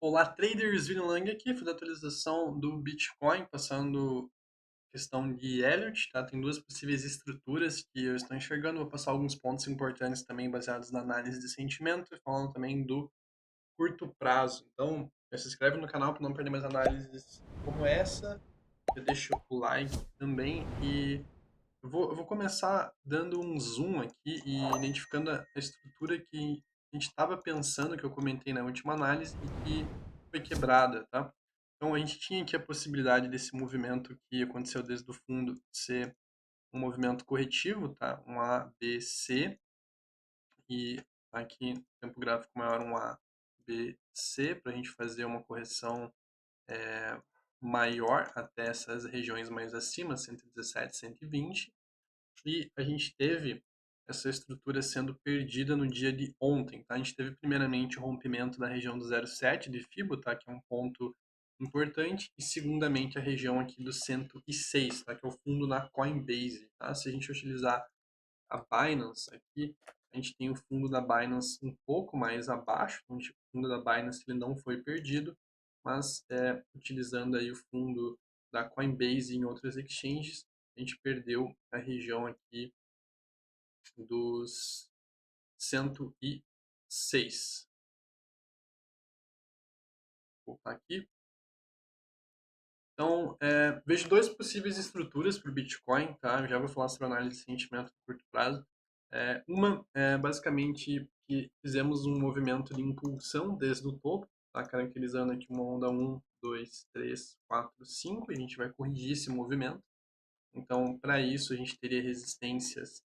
Olá, traders, William Lang aqui, foi da atualização do Bitcoin, passando questão de Elliott, tá? Tem duas possíveis estruturas que eu estou enxergando, vou passar alguns pontos importantes também baseados na análise de sentimento, e falando também do curto prazo. Então, se inscreve no canal para não perder mais análises como essa, deixa o like também e eu vou começar dando um zoom aqui e identificando a estrutura que a gente estava pensando, que eu comentei na última análise, e que foi quebrada, tá? Então, a gente tinha aqui a possibilidade desse movimento que aconteceu desde o fundo ser um movimento corretivo, tá? Um A, B, C, e aqui, tempo gráfico maior, um A, B, C, para a gente fazer uma correção maior até essas regiões mais acima, 117, 120. E a gente teve essa estrutura sendo perdida no dia de ontem, tá? A gente teve primeiramente o rompimento da região do 0,7 de Fibo, tá? Que é um ponto importante, e segundamente a região aqui do 106, tá? Que é o fundo na Coinbase, tá? Se a gente utilizar a Binance aqui, a gente tem o fundo da Binance um pouco mais abaixo, então o fundo da Binance ele não foi perdido, mas utilizando aí o fundo da Coinbase em outras exchanges, a gente perdeu a região aqui dos 106. Vou voltar aqui. Então, vejo duas possíveis estruturas para o Bitcoin, tá? Eu já vou falar sobre análise de sentimento a curto prazo. Uma é basicamente que fizemos um movimento de impulsão desde o topo, tá? Caracterizando aqui uma onda 1, 2, 3, 4, 5, e a gente vai corrigir esse movimento. Então, para isso, a gente teria resistências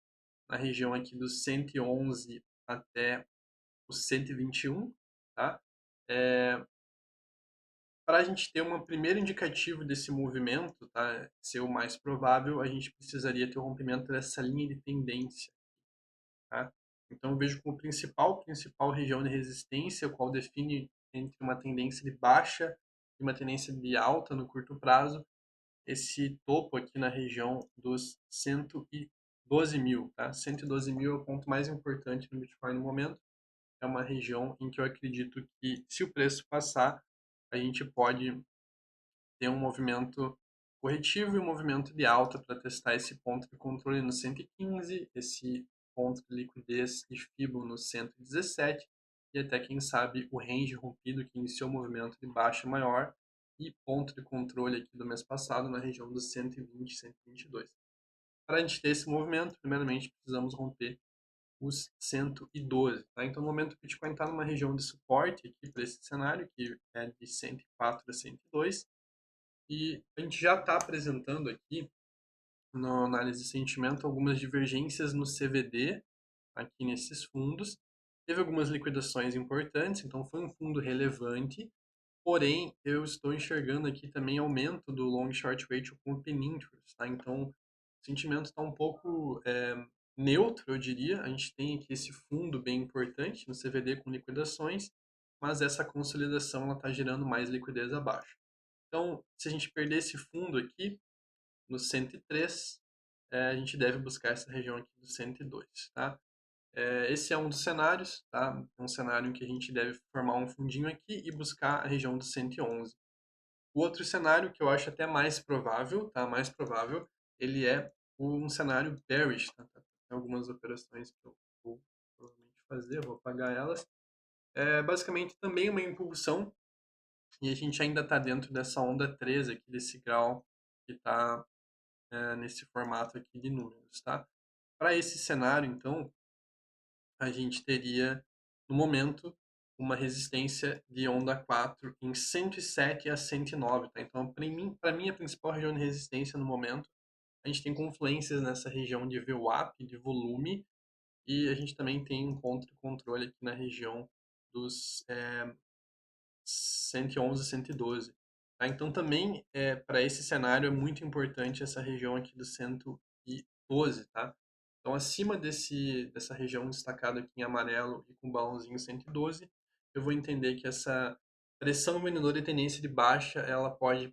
na região aqui dos 111 até os 121, tá? É, para a gente ter um primeiro indicativo desse movimento, tá, ser o mais provável, a gente precisaria ter o rompimento dessa linha de tendência, tá? Então, eu vejo como principal região de resistência, qual define entre uma tendência de baixa e uma tendência de alta no curto prazo, esse topo aqui na região dos 112 mil, tá? 112 mil é o ponto mais importante no Bitcoin no momento. É uma região em que eu acredito que, se o preço passar, a gente pode ter um movimento corretivo e um movimento de alta para testar esse ponto de controle no 115, esse ponto de liquidez de FIBO no 117 e até, quem sabe, o range rompido que iniciou o movimento de baixa maior e ponto de controle aqui do mês passado na região dos 120, 122. Para a gente ter esse movimento, primeiramente precisamos romper os 112. Tá? Então, no momento o Bitcoin está numa região de suporte aqui para esse cenário, que é de 104 a 102, e a gente já está apresentando aqui, na análise de sentimento, algumas divergências no CVD, aqui nesses fundos. Teve algumas liquidações importantes, então foi um fundo relevante, porém eu estou enxergando aqui também aumento do long short ratio com o penny interest, tá? Então o sentimento está um pouco neutro, eu diria. A gente tem aqui esse fundo bem importante no CVD com liquidações, mas essa consolidação está gerando mais liquidez abaixo. Então, se a gente perder esse fundo aqui, no 103, a gente deve buscar essa região aqui do 102, tá? Esse é um dos cenários, tá? É um cenário em que a gente deve formar um fundinho aqui e buscar a região do 111. O outro cenário, que eu acho até mais provável, tá? Mais provável, ele é um cenário bearish, tá? Tem algumas operações que eu vou provavelmente fazer, eu vou apagar elas. Basicamente também uma impulsão, e a gente ainda está dentro dessa onda 13 aqui, desse grau que está nesse formato aqui de números, tá? Para esse cenário, então, a gente teria, no momento, uma resistência de onda 4 em 107 a 109, tá? Então, para mim, a principal região de resistência no momento, a gente tem confluências nessa região de VWAP, de volume, e a gente também tem um ponto de controle aqui na região dos 111, 112. Tá? Então, também, para esse cenário, é muito importante essa região aqui do 112. Tá? Então, acima dessa região destacada aqui em amarelo e com o balãozinho 112, eu vou entender que essa pressão vendedora e tendência de baixa, ela pode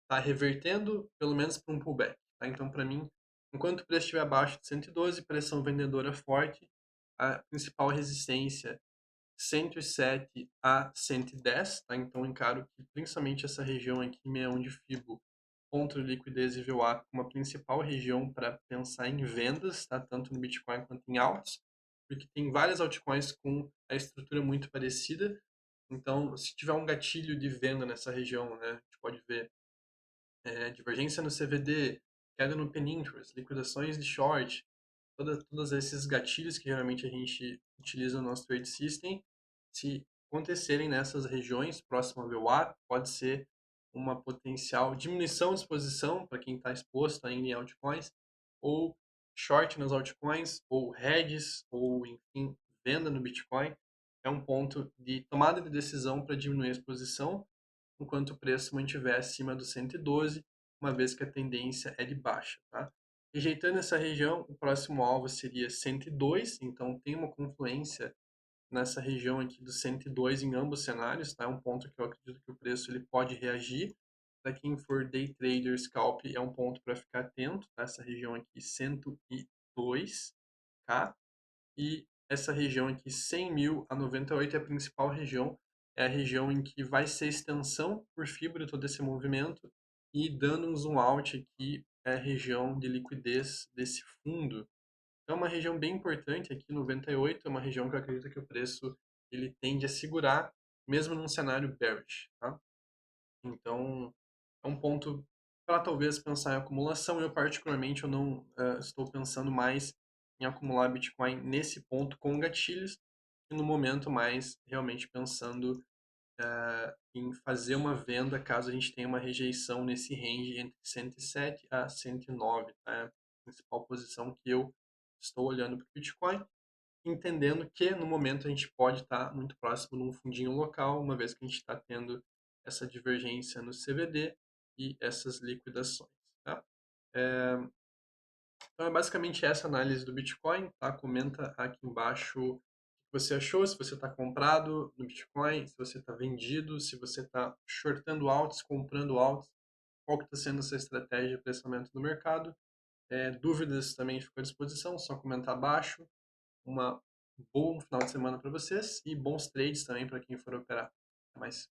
estar revertendo, pelo menos para um pullback. Tá? Então, para mim, enquanto o preço estiver abaixo de 112, pressão vendedora forte, a principal resistência 107 a 110, tá? Então encaro que principalmente essa região aqui, 61 de Fibo, contra liquidez e VWAP, uma principal região para pensar em vendas, tá? Tanto no Bitcoin quanto em altos, porque tem várias altcoins com a estrutura muito parecida. Então, se tiver um gatilho de venda nessa região, né, a gente pode ver divergência no CVD, queda no Pinterest, liquidações de short, todos esses gatilhos que geralmente a gente utiliza no nosso trade system, se acontecerem nessas regiões próximas ao VWAP, pode ser uma potencial diminuição de exposição para quem está exposto ainda em altcoins, ou short nas altcoins, ou hedges, ou enfim, venda no Bitcoin. É um ponto de tomada de decisão para diminuir a exposição, enquanto o preço mantiver acima do 112, uma vez que a tendência é de baixa. Tá? Rejeitando essa região, o próximo alvo seria 102, então tem uma confluência nessa região aqui do 102 em ambos cenários, tá? É um ponto que eu acredito que o preço ele pode reagir. Para quem for day trader, scalp é um ponto para ficar atento, tá? Essa região aqui 102, tá? E essa região aqui 100 mil a 98 é a principal região, é a região em que vai ser extensão por fibra todo esse movimento, e dando um zoom out aqui é a região de liquidez desse fundo. É uma região bem importante aqui, 98, é uma região que eu acredito que o preço ele tende a segurar, mesmo num cenário bearish, tá? Então, é um ponto para talvez pensar em acumulação. Eu, particularmente, eu não estou pensando mais em acumular Bitcoin nesse ponto com gatilhos, e no momento mais realmente pensando em fazer uma venda caso a gente tenha uma rejeição nesse range entre 107 a 109, tá? É a principal posição que eu estou olhando para o Bitcoin, entendendo que no momento a gente pode estar muito próximo de um fundinho local, uma vez que a gente está tendo essa divergência no CVD e essas liquidações. Tá? Então é basicamente essa análise do Bitcoin. Tá? Comenta aqui embaixo o que você achou, se você está comprado no Bitcoin, se você está vendido, se você está shortando altos, comprando altos, qual que está sendo essa estratégia de pressionamento do mercado. Dúvidas também ficam à disposição, só comentar abaixo. Uma bom final de semana para vocês e bons trades também para quem for operar. Até mais.